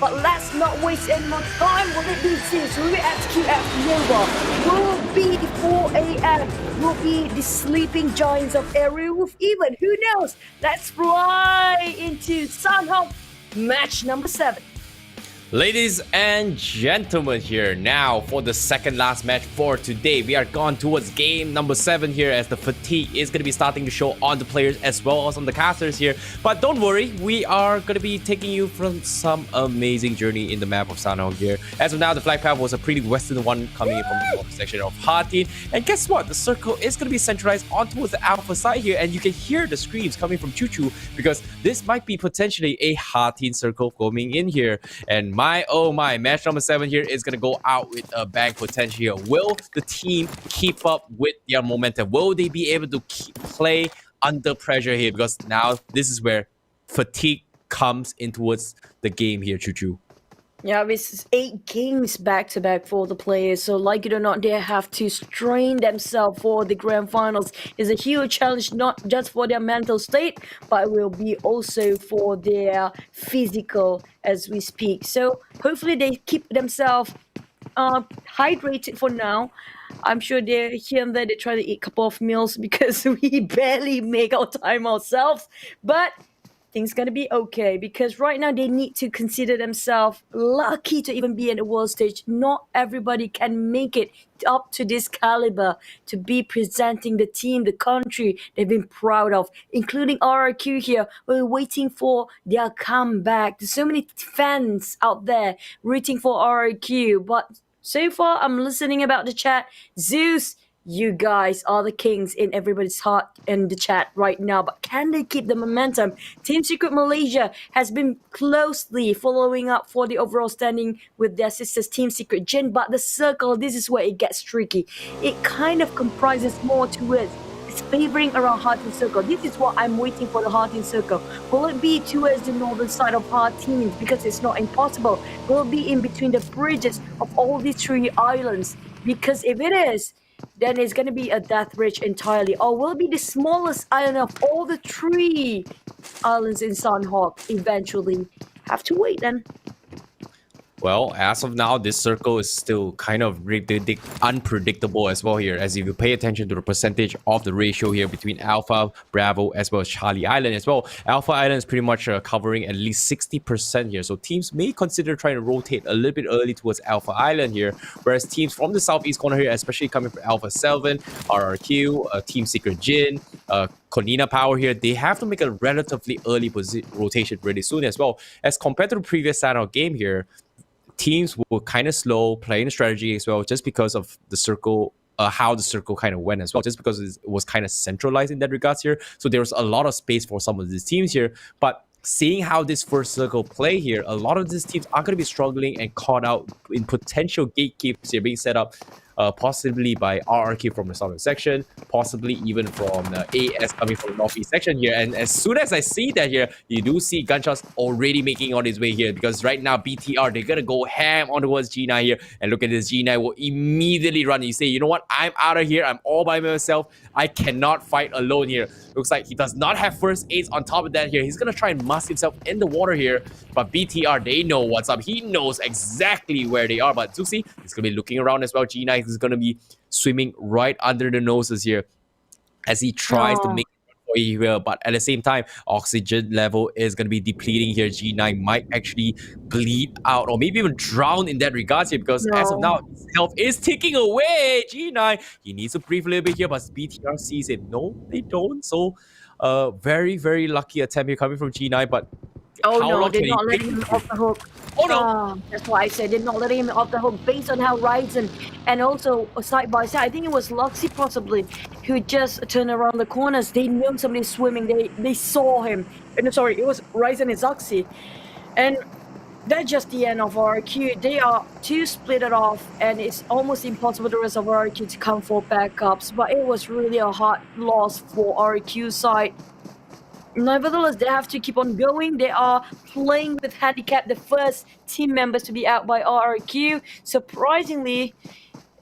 But let's not waste any more time. Will it be since PUBG Mobile? Will it be the 4 a.m.? Will be the sleeping giants of area roof even? Who knows? Let's fly into Sanhok match number 7. Ladies and gentlemen, here now for the second last match for today. We are gone towards game number 7 here, as the fatigue is going to be starting to show on the players as well as on the casters here. But don't worry, we are going to be taking you from some amazing journey in the map of Sanhok here. As of now, the flag path was a pretty western one coming in from the north section of Hatin. And guess what? The circle is going to be centralized on towards the alpha side here, and you can hear the screams coming from Choo Choo, because this might be potentially a Hatin circle coming in here. And my, match number 7 here is going to go out with a bang potential here. Will the team keep up with their momentum? Will they be able to play under pressure here? Because now this is where fatigue comes in towards the game here, Choo Choo. Yeah, this is 8 games back-to-back for the players. So like it or not, they have to strain themselves for the grand finals. It's a huge challenge, not just for their mental state, but it will be also for their physical as we speak. So hopefully they keep themselves hydrated for now. I'm sure they're here and there, they try to eat a couple of meals because we barely make our time ourselves. But things gonna be okay, because right now they need to consider themselves lucky to even be in the world stage. Not everybody can make it up to this caliber to be presenting the team, the country they've been proud of, including RRQ here. We're waiting for their comeback. There's so many fans out there rooting for RRQ, but so far I'm listening about the chat. Zeus, you guys are the kings in everybody's heart in the chat right now, but can they keep the momentum? Team Secret Malaysia has been closely following up for the overall standing with their sisters Team Secret Jin, but the circle, this is where it gets tricky. It kind of comprises more towards, it's favoring around Hatin Circle. This is what I'm waiting for, the Hatin Circle. Will it be towards the northern side of Hatin? Because it's not impossible. Will it be in between the bridges of all these 3 islands? Because if it is, then it's going to be a death bridge entirely. Or will it be the smallest island of all the 3 islands in Sanhok eventually? Have to wait then. Well, as of now, this circle is still kind of unpredictable as well here, as if you pay attention to the percentage of the ratio here between Alpha, Bravo, as well as Charlie Island as well. Alpha Island is pretty much covering at least 60% here, so teams may consider trying to rotate a little bit early towards Alpha Island here, whereas teams from the southeast corner here, especially coming from Alpha 7, RRQ, Team Secret Jin, Konina Power here, they have to make a relatively early rotation really soon as well. As compared to the previous Sanhok game here, teams were kind of slow playing the strategy as well, just because of the circle, how the circle kind of went as well, just because it was kind of centralized in that regards here. So there was a lot of space for some of these teams here. But seeing how this first circle play here, a lot of these teams are going to be struggling and caught out in potential gatekeepers here being set up, possibly by RRQ from the southern section, possibly even from the AS coming from the northeast section here. And as soon as I see that here, you do see gunshots already making on his way here, because right now BTR, they're gonna go ham on towards G9 here. And look at this, G9 will immediately run. You say, you know what, I'm out of here, I'm all by myself, I cannot fight alone here. Looks like he does not have first aids on top of that here. He's gonna try and mask himself in the water here, but BTR, they know what's up. He knows exactly where they are. But Zuxi is gonna be looking around as well. G9 is gonna be swimming right under the noses here as he tries to make it for you here. But at the same time, oxygen level is gonna be depleting here. G9 might actually bleed out or maybe even drown in that regards here, because as of now, his health is ticking away. G9, he needs to breathe a little bit here, but BTR sees him. No, they don't. So very, very lucky attempt here coming from G9, but oh no, they're not letting him off the hook. Oh no! That's why I said they're not letting him off the hook based on how Ryzen and also side by side. I think it was Luxy possibly who just turned around the corners. They knew somebody swimming. They saw him. No, sorry, it was Ryzen and Zuxi. And that's just the end of RRQ. They are too splitted off, and it's almost impossible for the rest of RRQ to come for backups. But it was really a hard loss for RRQ side. Nevertheless, they have to keep on going. They are playing with handicap, the first team members to be out by RRQ. Surprisingly,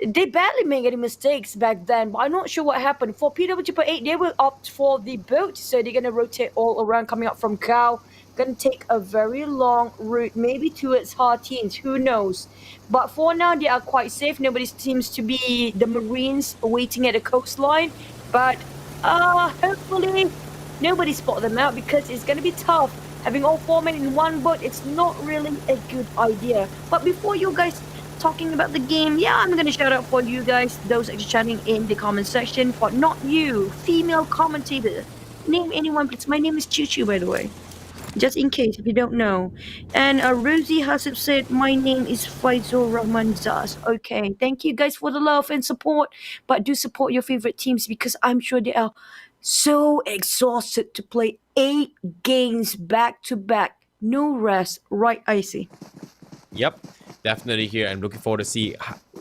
they barely made any mistakes back then, but I'm not sure what happened. For PWG 8, they will opt for the boat, so they're going to rotate all around coming up from Cow. gonna take a very long route, maybe towards hard teams. Who knows? But for now, they are quite safe. Nobody seems to be the Marines waiting at the coastline. But hopefully nobody spot them out because it's gonna be tough. Having all 4 men in one boat, it's not really a good idea. But before you guys talking about the game, yeah, I'm gonna shout out for you guys, those actually chatting in the comment section, but not you, female commentator. Name anyone, please. My name is Choo Choo, by the way. Just in case if you don't know. And Rosie Hasib said, my name is Faizul Rahman Zaz. Okay, thank you guys for the love and support, but do support your favorite teams because I'm sure they are so exhausted to play 8 games back to back. No rest, right, Icy? Yep, definitely here. I'm looking forward to see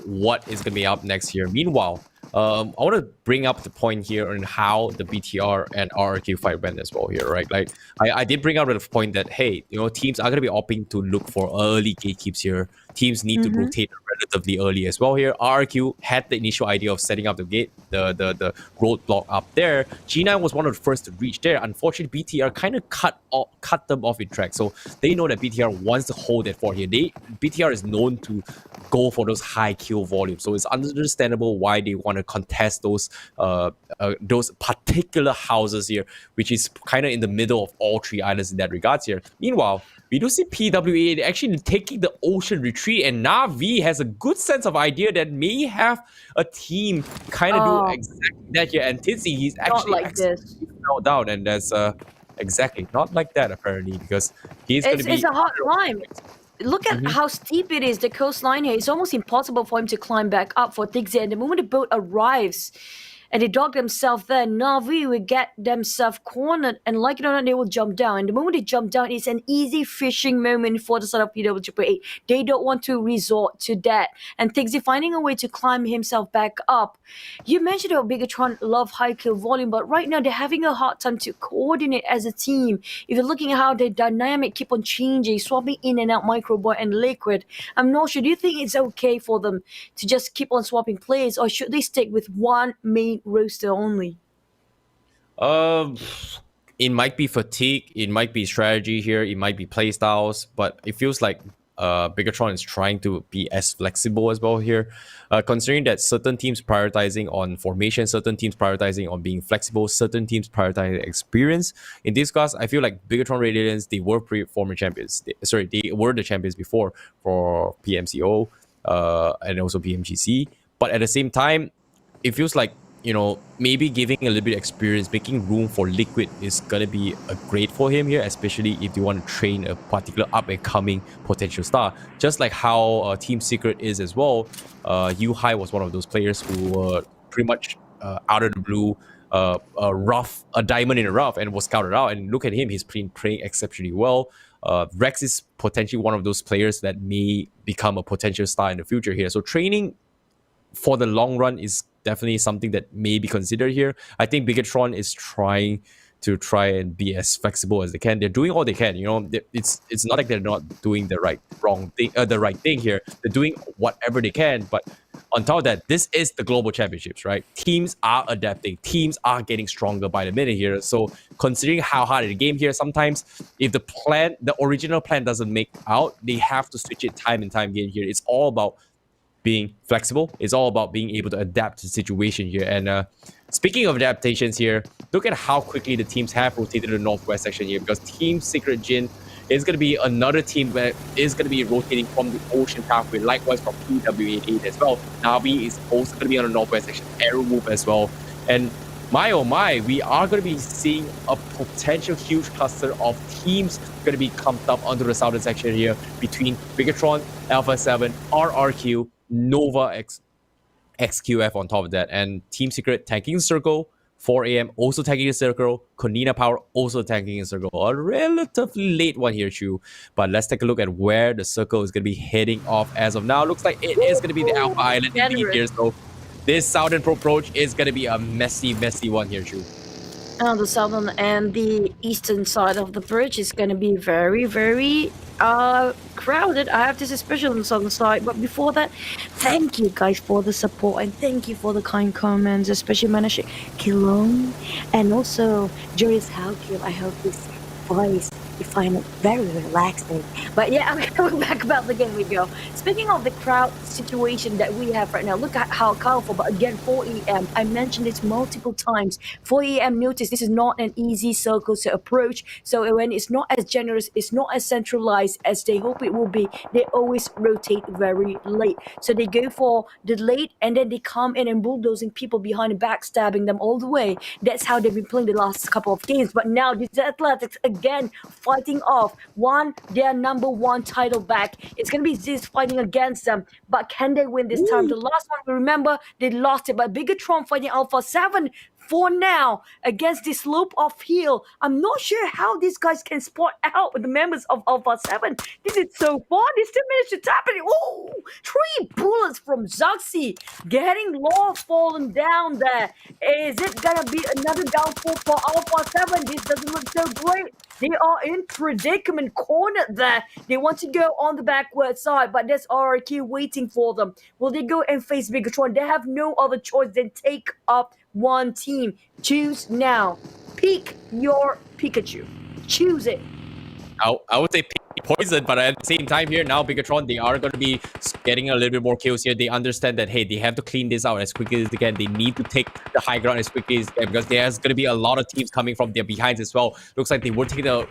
what is going to be up next year. Meanwhile, I want to bring up the point here on how the BTR and RRQ fight went as well here, right? Like, I did bring up the point that, hey, teams are going to be opting to look for early gatekeeps here. Teams need to rotate relatively early as well here. RRQ had the initial idea of setting up the gate, the roadblock up there. G9 was one of the first to reach there. Unfortunately, BTR kind of cut them off in track. So they know that BTR wants to hold that fort here. BTR is known to go for those high kill volumes. So it's understandable why they want to contest those particular houses here, which is kind of in the middle of all 3 islands in that regards here. Meanwhile, we do see PWA actually taking the ocean retreat, and Navi has a good sense of idea that may have a team kind of do exactly that here. And Tinsy, he's actually like this. fell down, and that's exactly not like that apparently, because he's going to be. It's a hard climb. Look at how steep it is, the coastline here. It's almost impossible for him to climb back up for Tigzy. And the moment the boat arrives and they dock themselves there, Navi will get themselves cornered, and like it or not, they will jump down. And the moment they jump down, it's an easy fishing moment for the side of PWA. They don't want to resort to that. And Tigzy finding a way to climb himself back up. You mentioned how Bigatron love high kill volume, but right now they're having a hard time to coordinate as a team. If you're looking at how the dynamic keep on changing, swapping in and out Microboy and Liquid, I'm not sure. Do you think it's okay for them to just keep on swapping players, or should they stick with one main roster only? It might be fatigue, it might be strategy here, it might be play styles, but it feels like Bigatron is trying to be as flexible as well here, considering that certain teams prioritizing on formation, certain teams prioritizing on being flexible, certain teams prioritizing experience. In this class, I feel like Bigatron Radiance, they were former champions. They were the champions before for PMCO and also PMGC, but at the same time, it feels like maybe giving a little bit of experience, making room for Liquid is going to be great for him here, especially if you want to train a particular up-and-coming potential star. Just like how Team Secret is as well. Yu Hai was one of those players who were pretty much out of the blue, a diamond in the rough, and was scouted out. And look at him, he's been playing exceptionally well. Rex is potentially one of those players that may become a potential star in the future here. So training for the long run is definitely something that may be considered here. I think Bigatron is trying and be as flexible as they can. They're doing all they can. It's not like they're not doing the right thing here. They're doing whatever they can. But on top of that, this is the global championships, right? Teams are adapting. Teams are getting stronger by the minute here. So considering how hard the game here, sometimes if the original plan doesn't make out, they have to switch it time and time again here. It's all about being flexible. It's all about being able to adapt to the situation here. And speaking of adaptations here, look at how quickly the teams have rotated the northwest section here, because Team Secret Jin is going to be another team that is going to be rotating from the ocean pathway, likewise from PW88 as well. Navi is also going to be on the northwest section, Arrow Move as well. And my oh my, we are going to be seeing a potential huge cluster of teams going to be clumped up onto the southern section here between Bigatron, Alpha 7, RRQ, Nova XQF on top of that, and Team Secret tanking the circle, 4 AM also tanking the circle, Konina Power also tanking the circle. A relatively late one here, Chu. But let's take a look at where the circle is going to be heading off as of now. Looks like it is going to be the Alpha Island indeed here. So this southern approach is going to be a messy one here, Chu. The southern and the eastern side of the bridge is going to be very, very crowded. I have this especially on the southern side. But before that, thank you guys for the support and thank you for the kind comments, especially Manashik Kilong and also Julius Halkill. I hope this voice You find it very relaxing. But yeah, I'm going back about the game we go. Speaking of the crowd situation that we have right now, look at how colorful. But again, 4 a.m. I mentioned this multiple times. 4 a.m. notice this is not an easy circle to approach. So when it's not as generous, it's not as centralized as they hope it will be. They always rotate very late. So they go for the late and then they come in and bulldozing people behind and backstabbing them all the way. That's how they've been playing the last couple of games. But now these Athletics again fighting off their number one title back. It's gonna be Ziz fighting against them, but can they win this time? The last one, we remember they lost it, but Bigatron fighting Alpha 7 for now against this slope of hill. I'm not sure how these guys can spot out the members of Alpha 7. This is so fun. They still managed to tap it. Oh, 3 bullets from Zaxi. Getting Law fallen down there. Is it gonna be another downfall for Alpha 7? This doesn't look so great. They are in predicament, cornered there. They want to go on the backward side, but there's RRQ waiting for them. Will they go and face Bigatron? They have no other choice than take up one team. Choose now. Pick your Pikachu. Choose it. I would say poison, but at the same time here now Bigatron, they are going to be getting a little bit more kills here. They understand that hey, they have to clean this out as quickly as they can. They need to take the high ground as quickly as they can because there's going to be a lot of teams coming from their behinds as well. Looks like they will take the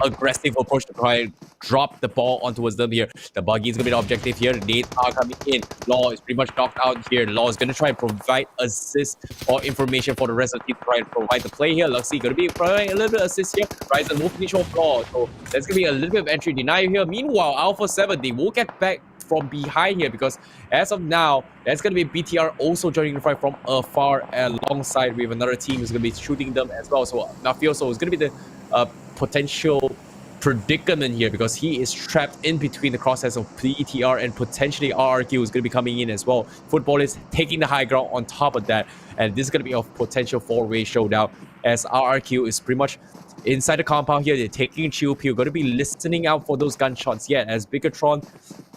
aggressive approach to try and drop the ball onto them here. The buggy is going to be the objective here. Nades are coming in. Law is pretty much knocked out here. Law is going to try and provide assist or information for the rest of the team to try and provide the play here. Luxy going to be providing a little bit of assist here. Ryzen will finish off Law. So there's going to be a little bit of entry denial here. Meanwhile, Alpha 7, they will get back from behind here because as of now, that's going to be BTR also joining the fight from afar alongside with another team who's going to be shooting them as well. So Mafioso is going to be the potential predicament here because he is trapped in between the crosshairs of BTR and potentially RRQ is going to be coming in as well. Football is taking the high ground on top of that, and this is going to be a potential 4-way showdown as RRQ is pretty much inside the compound here. They're taking chill pill, going to be listening out for those gunshots yet as Bigatron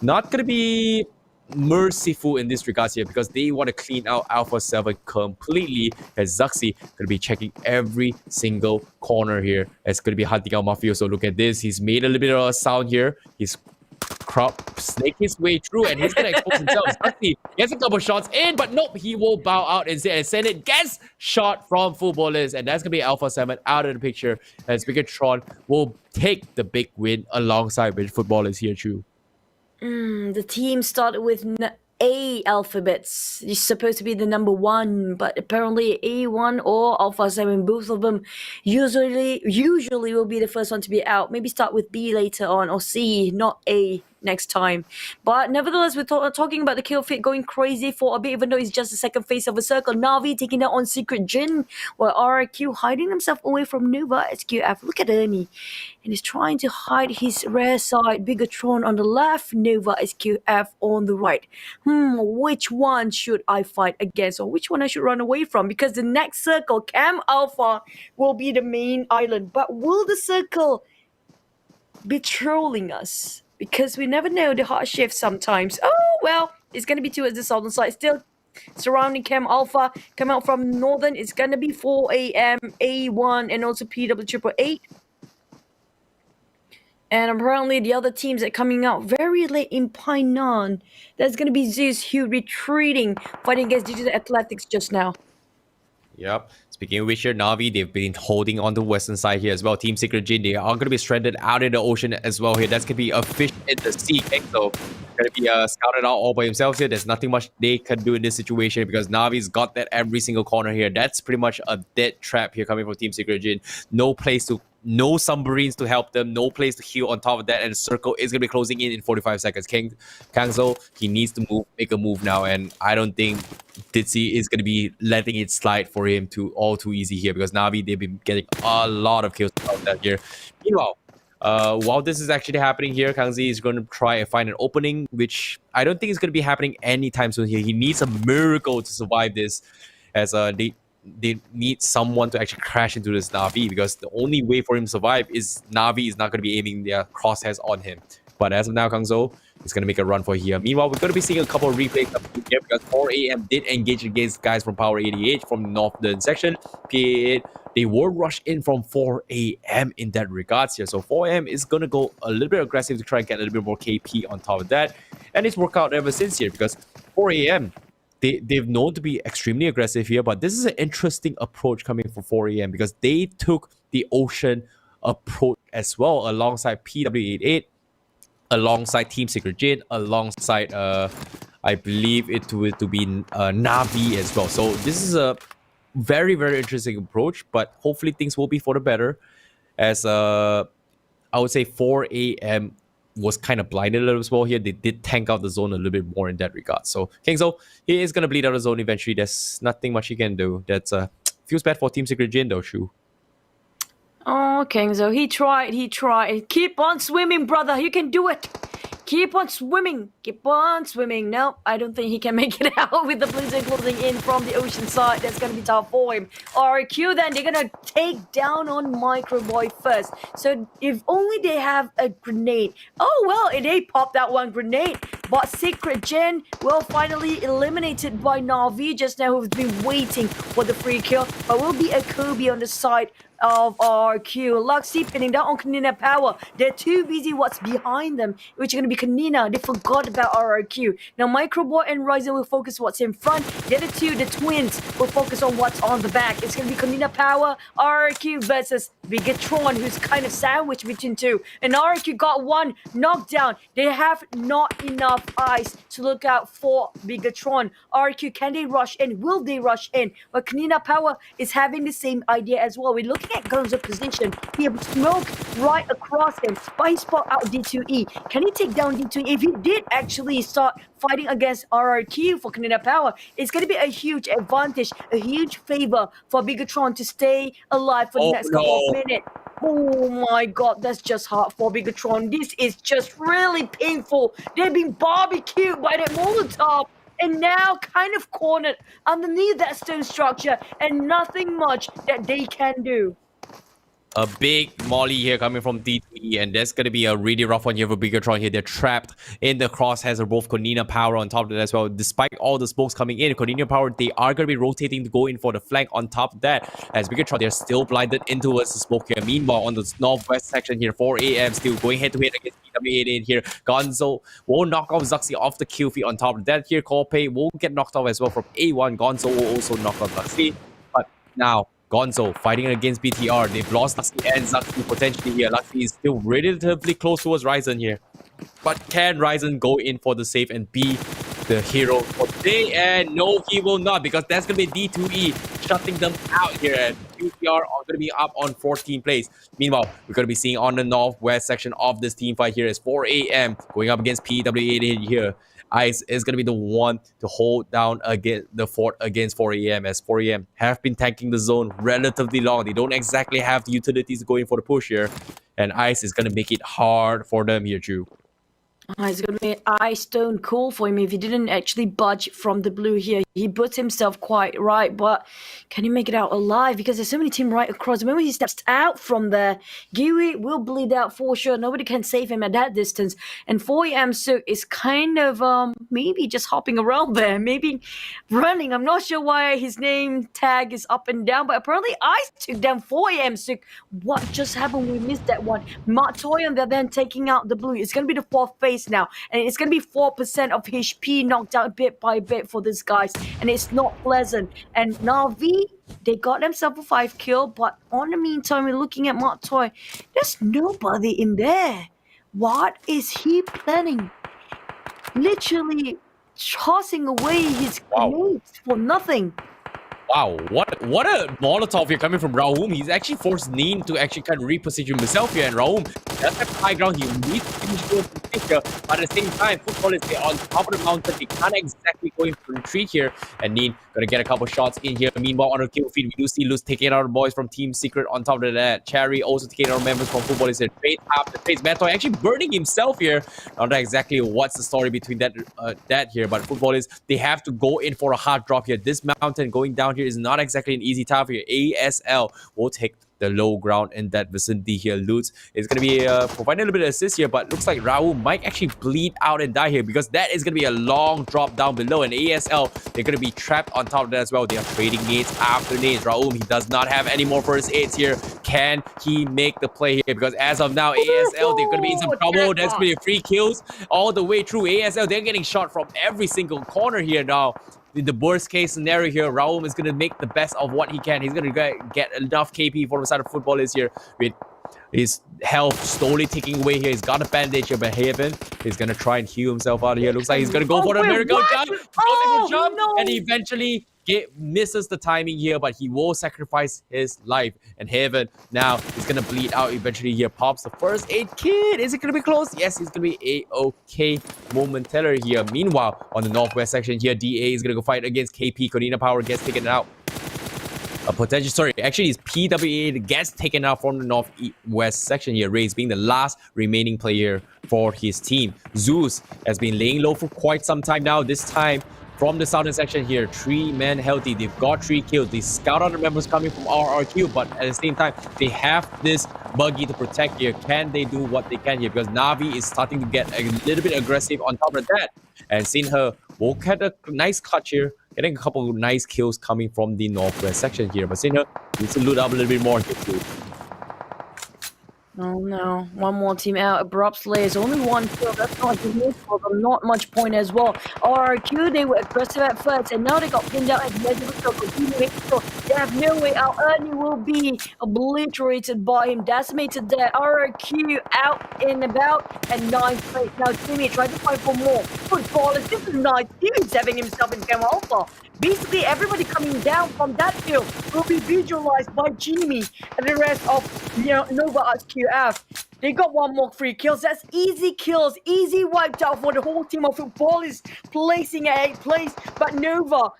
not going to be merciful in this regards here because they want to clean out Alpha 7 completely as Zaxi going to be checking every single corner here as going to be hunting out Mafio. So look at this, he's made a little bit of a sound here, he's snake his way through and he's going to expose himself. Zaxi gets a couple shots in, but nope, he will bow out instead and send it, gets shot from Footballers, and that's going to be Alpha 7 out of the picture as Bigatron will take the big win alongside with Footballers here too. The team started with A alphabets. It's supposed to be the number 1, but apparently A1 or Alpha 7, both of them usually will be the first one to be out. Maybe start with B later on, or C, not A next time. But nevertheless, we're talking about the kill feed going crazy for a bit, even though it's just the second phase of a circle. Navi taking down on Secret Jin, while RRQ hiding himself away from Nova SQF. Look at Ernie. And he's trying to hide his rare side. Bigatron on the left, Nova SQF on the right. Which one should I fight against, or which one I should run away from? Because the next circle, Cam Alpha, will be the main island. But will the circle be trolling us? Because we never know the hot shift sometimes. Oh, well, it's going to be towards the southern side. Still surrounding Cam Alpha. Come out from northern. It's going to be 4 a.m., A1, and also PW888. And apparently the other teams are coming out very late in Painan. That's going to be Zeus Hugh retreating, fighting against Digital Athletics just now. Yep. Speaking of which, here, Navi, they've been holding on the western side here as well. Team Secret Jin, they are going to be stranded out in the ocean as well here. That's going to be a fish in the sea. So going to be scouted out all by themselves here. There's nothing much they can do in this situation because Navi's got that every single corner here. That's pretty much a dead trap here coming from Team Secret Jin. No submarines to help them, no place to heal on top of that, and the circle is going to be closing in 45 seconds. Kangzo, he needs to make a move now, and I don't think Ditzy is going to be letting it slide for him all too easy here because Navi, they've been getting a lot of kills out that here. Meanwhile, while this is actually happening here, Kangzi is going to try and find an opening, which I don't think is going to be happening anytime soon here. He needs a miracle to survive this as they need someone to actually crash into this Navi because the only way for him to survive is Navi is not going to be aiming their crosshairs on him. But as of now, Kangzo is going to make a run for here. Meanwhile, we're going to be seeing a couple of replays up here because 4 a.m. did engage against guys from Power 88 from the northern section. PA8 they will rush in from 4 a.m. in that regards here. So 4 a.m. is going to go a little bit aggressive to try and get a little bit more KP on top of that. And it's worked out ever since here because 4 a.m. They've known to be extremely aggressive here, but this is an interesting approach coming from 4 a.m. because they took the ocean approach as well alongside PW88, alongside Team Secret Jin, alongside I believe it to be Navi as well. So this is a very, very interesting approach, but hopefully things will be for the better as I would say 4 a.m. was kind of blinded a little as well here. They did tank out the zone a little bit more in that regard. So Kingzo, he is going to bleed out the zone eventually. There's nothing much he can do. That's feels bad for Team Secret Jin though, Shu. Oh, Kingzo, he tried. Keep on swimming, brother. You can do it. Keep on swimming. No, I don't think he can make it out with the blizzard closing in from the ocean side. That's going to be tough for him. RQ then, they're going to take down on Microboy first. So if only they have a grenade. Oh, well, they popped that one grenade. But Secret Gen will finally eliminated by Navi just now, who's been waiting for the free kill. But will be a Kobe on the side of RQ. Luxy pinning down on Kanina Power. They're too busy what's behind them, which is going to be Kanina. They forgot about RQ. Now Microboy and Ryzen will focus what's in front. The other two, the twins, will focus on what's on the back. It's going to be Kanina Power, RQ versus Bigatron, who's kind of sandwiched between two. And RQ got one knockdown. They have not enough eyes to look out for Bigatron. RQ, can they rush in? Will they rush in? But Kanina Power is having the same idea as well. We're looking at Gonzo's position. He has smoke right across him, but he spot out D2E. Can he take down D2E? If he did actually start fighting against RRQ for Kanina Power, it's going to be a huge advantage, a huge favor for Bigatron to stay alive for the next couple of minutes. Oh my god, that's just hard for Bigatron. This is just really painful. They've been barbecued by that Molotov. And now kind of cornered underneath that stone structure and nothing much that they can do. A big molly here coming from D2E, and that's going to be a really rough one here for Bigatron here. They're trapped in the crosshairs of both Konina Power on top of that as well. Despite all the smokes coming in, Konina Power, they are going to be rotating to go in for the flank on top of that. As Bigatron, they're still blinded in towards the smoke here. Meanwhile, on the northwest section here, 4 a.m. still going head-to-head against PW88 here. Gonzo will knock off Zuxi off the kill feed on top of that here. Corpay will get knocked off as well from A1. Gonzo will also knock off Zuxi. But now, Gonzo fighting against BTR. They've lost Luxy and Zuxi potentially here. Luxy is still relatively close towards Ryzen here. But can Ryzen go in for the save and be the hero for today? And no, he will not, because that's going to be D2E shutting them out here. And BTR are going to be up on 14 place. Meanwhile, we're going to be seeing on the northwest section of this team fight here is 4 a.m. going up against PW88 here. Ice is going to be the one to hold down against the fort against 4 a.m. as 4 a.m. have been tanking the zone relatively long. They don't exactly have the utilities going for the push here. And Ice is going to make it hard for them here, too. It's going to be ice stone cool for him if he didn't actually budge from the blue here. He puts himself quite right, but can he make it out alive? Because there's so many team right across. When he steps out from there, Gui will bleed out for sure. Nobody can save him at that distance. And 4am Suk is kind of maybe just hopping around there, maybe running. I'm not sure why his name tag is up and down, but apparently Ice took down 4am Suk. What just happened? We missed that one. Matoy on the other hand taking out the blue. It's going to be the fourth phase now, and it's going to be 4% of HP knocked out bit by bit for these guys, and it's not pleasant. And Navi, they got themselves a 5 kill, but on the meantime, we're looking at Matoy. There's nobody in there. What is he planning? Literally tossing away his grenades for nothing. Wow, what a Molotov here coming from Raum. He's actually forced Neen to actually kind of reposition himself here, and Raum does have high ground. He needs to finish the picture, but at the same time, football is on top of the mountain. They can't exactly go into retreat here, and Neen gonna get a couple shots in here. Meanwhile, on the kill feed, we do see Luz taking out the boys from Team Secret on top of that. Cherry also taking out members from football. Is there trade up the trades? Matoy actually burning himself here. Not know exactly what's the story between that here, but football is they have to go in for a hard drop here. This mountain going down here is not exactly an easy time here. ASL will take the low ground in that vicinity here. Lutz is going to be providing a little bit of assist here, but looks like Raul might actually bleed out and die here because that is going to be a long drop down below. And ASL, they're going to be trapped on top of that as well. They are trading nades after nades. Raul, he does not have any more first aids here. Can he make the play here? Because as of now, ASL, they're going to be in some trouble. That's going to be 3 kills all the way through. ASL, they're getting shot from every single corner here now. In the worst case scenario here, Raul is going to make the best of what he can. He's going to get enough KP for the side of footballers here with his health slowly ticking away here. He's got a bandage here, but Haven is going to try and heal himself out of here. Looks like he's going to go for the miracle jump. Jump, no. and eventually misses the timing here, but he will sacrifice his life. And Haven now is going to bleed out eventually here. Pops the first aid kit. Is it going to be close? Yes, it's going to be A-OK momentarily here. Meanwhile, on the northwest section here, DA is going to go fight against KP. Corina Power gets taken out. Actually, it's PWA that gets taken out from the northwest section here. Raze being the last remaining player for his team. Zeus has been laying low for quite some time now. This time from the southern section here, 3 men healthy. They've got 3 kills. They scout out the members coming from RRQ, but at the same time, they have this buggy to protect here. Can they do what they can here? Because Na'Vi is starting to get a little bit aggressive on top of that. And Sinha will get a nice clutch here, getting a couple of nice kills coming from the northwest section here. But Sinha needs to loot up a little bit more here too. Oh no, one more team out. Abrupt Slayers, only 1 kill. That's not good for them. Not much point as well. RRQ, they were aggressive at first, and now they got pinned out at the edge of the circle. They have no way out. Ernie will be obliterated by him, decimated there. RRQ out and about, and 9th place. Now Timmy trying to fight for more. Footballers, this is nice. Timmy's having himself in Gamma Alpha. Basically, everybody coming down from that field will be visualized by Jimmy and the rest of Nova SQF. They got 1 more 3 kills. That's easy kills, easy wiped out for the whole team of footballers placing at 8th place. But Nova,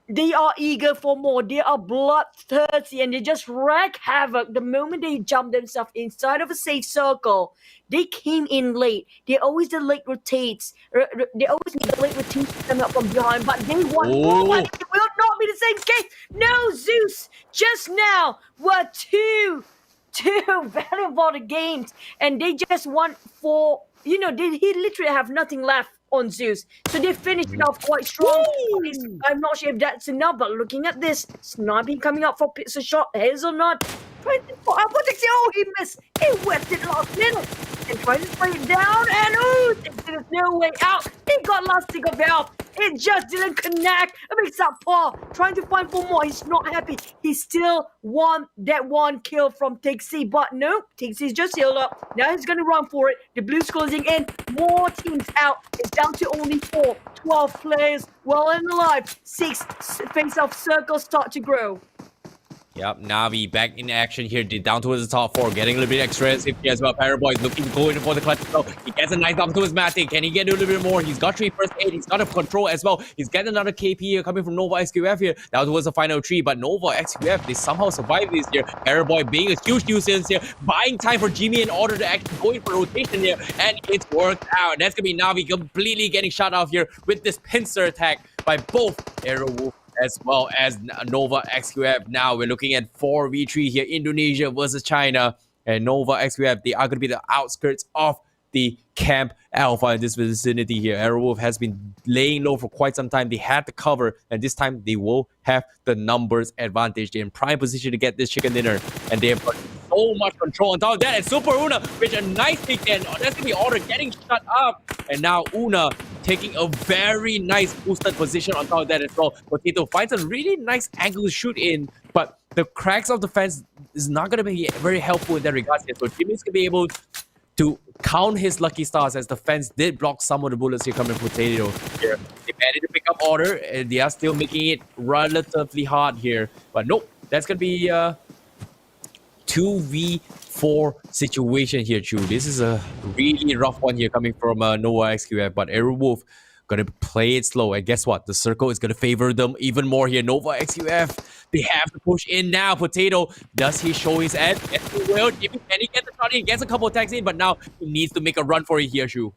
they are eager for more. They are bloodthirsty and they just wreak havoc the moment they jump themselves inside of a safe circle. They came in late. They always the late rotates. They always need the late rotates coming up from behind, but they want more. But it will not be the same case. No, Zeus, just now were two valuable games, and they just want 4. He literally have nothing left on Zeus. So they finished it off quite strong. I'm not sure if that's enough, but looking at this, sniping coming up for pizza shot, hazelnut. 24 oh, he missed. He whipped it last minute. And trying to spray it down, and there's no way out. He got last stick of health. It just didn't connect. A big paw trying to find for more. He's not happy. He still won that 1 kill from Tixi, but nope, Tixi's just healed up. Now he's gonna run for it. The Blues closing in. More teams out. It's down to only 4. 12 players well and alive. 6 face-off circles start to grow. Yep, Na'Vi back in action here, down towards the top 4, getting a little bit aggressive here as well. Paraboy is looking to go in for the clutch. So he gets a nice up to his Matic. Can he get a little bit more? He's got 3 first aid. He's got a control as well. He's getting another KP here coming from Nova XQF here. Down towards the final 3, but Nova XQF, they somehow survive this here. Paraboy being a huge nuisance here, buying time for Jimmy in order to actually go in for rotation here, and it's worked out. That's going to be Na'Vi completely getting shut off here with this pincer attack by both Aerowolf as well as Nova XQF. Now we're looking at 4v3 here, Indonesia versus China, and Nova XQF, they are going to be the outskirts of the Camp Alpha in this vicinity here. Aerowolf has been laying low for quite some time. They had the cover, and this time they will have the numbers advantage. They're in prime position to get this chicken dinner, and they have got so much control on top of that. And Super Una with a nice kick in. That's going to be Order getting shut up, and now Una taking a very nice boosted position on top of that as well. Potato finds a really nice angle to shoot in, but the cracks of the fence is not going to be very helpful in that regard. So Jimmy's going to be able to count his lucky stars, as the fence did block some of the bullets here coming from Potato here. They managed to pick up Order, and they are still making it relatively hard here. But nope, that's going to be 2v4 situation here, Chu. This is a really rough one here coming from Nova XQF, but Aerowolf gonna play it slow, and guess what? The circle is gonna favor them even more here. Nova XQF, they have to push in now. Potato, does he show his end? Yes, he will. Can he get the shot in? He gets a couple attacks in, but now he needs to make a run for it here, Shu.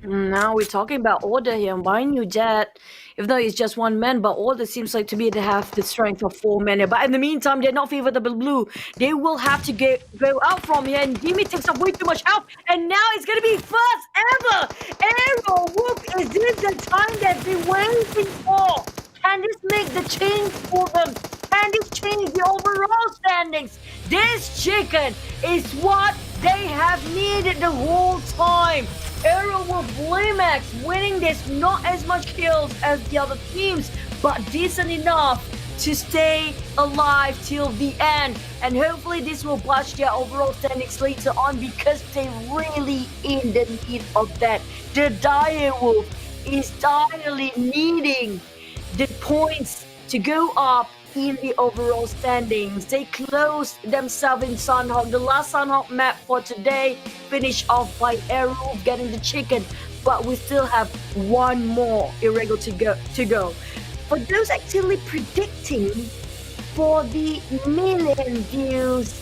Now we're talking about Order here. Mind you, that if though it's just one man, but Order seems like to be to have the strength of 4 men. But in the meantime, they're not favored the blue. They will have to go out from here, and Jimmy takes up way too much health. And now it's gonna be first ever Arrow Whoop. Is this the time that they're waiting for? Can this make the change for them? Can this change the overall standings? This chicken is what they have needed the whole time. Arrow with Blimax winning this, not as much kills as the other teams, but decent enough to stay alive till the end. And hopefully this will boost their overall standings later on because they're really in the need of that. The Dire Wolf is direly needing the points to go up in the overall standings. They closed themselves in Sunhawk. The last Sunhawk map for today finished off by Arrow getting the chicken, but we still have one more irregular to go. For those actually predicting for the million views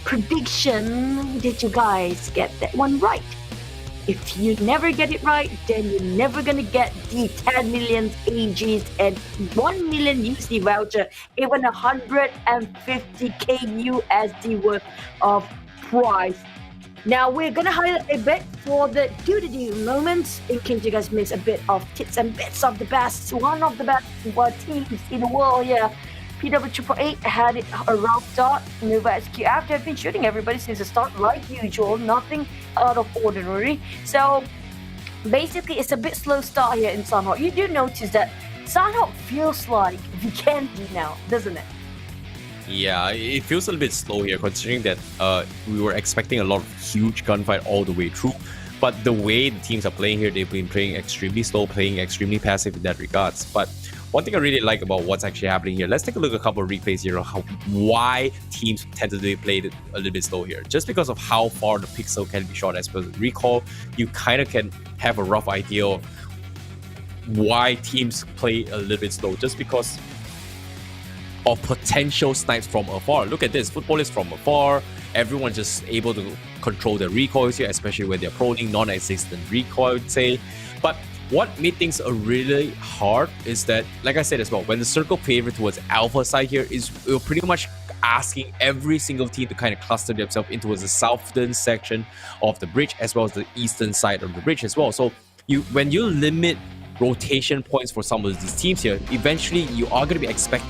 prediction, did you guys get that one right? If you never get it right, then you're never gonna get the 10 million AGs and 1 million USD voucher, even 150k USD worth of prize. Now we're gonna highlight a bit for the do-to-do moments in case you guys miss a bit of tips and bits of the best. One of the best teams in the world here. PUBG had it a rough start. Nova SQ after have been shooting everybody since the start like usual, nothing out of ordinary. So basically it's a bit slow start here in Sunhawk. You do notice that Sunhawk feels like Vikendi now, doesn't it? Yeah, it feels a little bit slow here considering that we were expecting a lot of huge gunfight all the way through. But the way the teams are playing here, they've been playing extremely slow, playing extremely passive in that regards. But one thing I really like about what's actually happening here, let's take a look at a couple of replays here of why teams tend to play it a little bit slow here. Just because of how far the pixel can be shot as per the recall, you kind of can have a rough idea of why teams play a little bit slow. Just because of potential snipes from afar. Look at this, football is from afar. Everyone's just able to control the recoils here, especially when they're proning non-existent recoil, I would say. But what made things really hard is that, like I said as well, when the circle favored towards alpha side here is we're pretty much asking every single team to kind of cluster themselves into the southern section of the bridge as well as the eastern side of the bridge as well. So when you limit rotation points for some of these teams here, eventually you are going to be expecting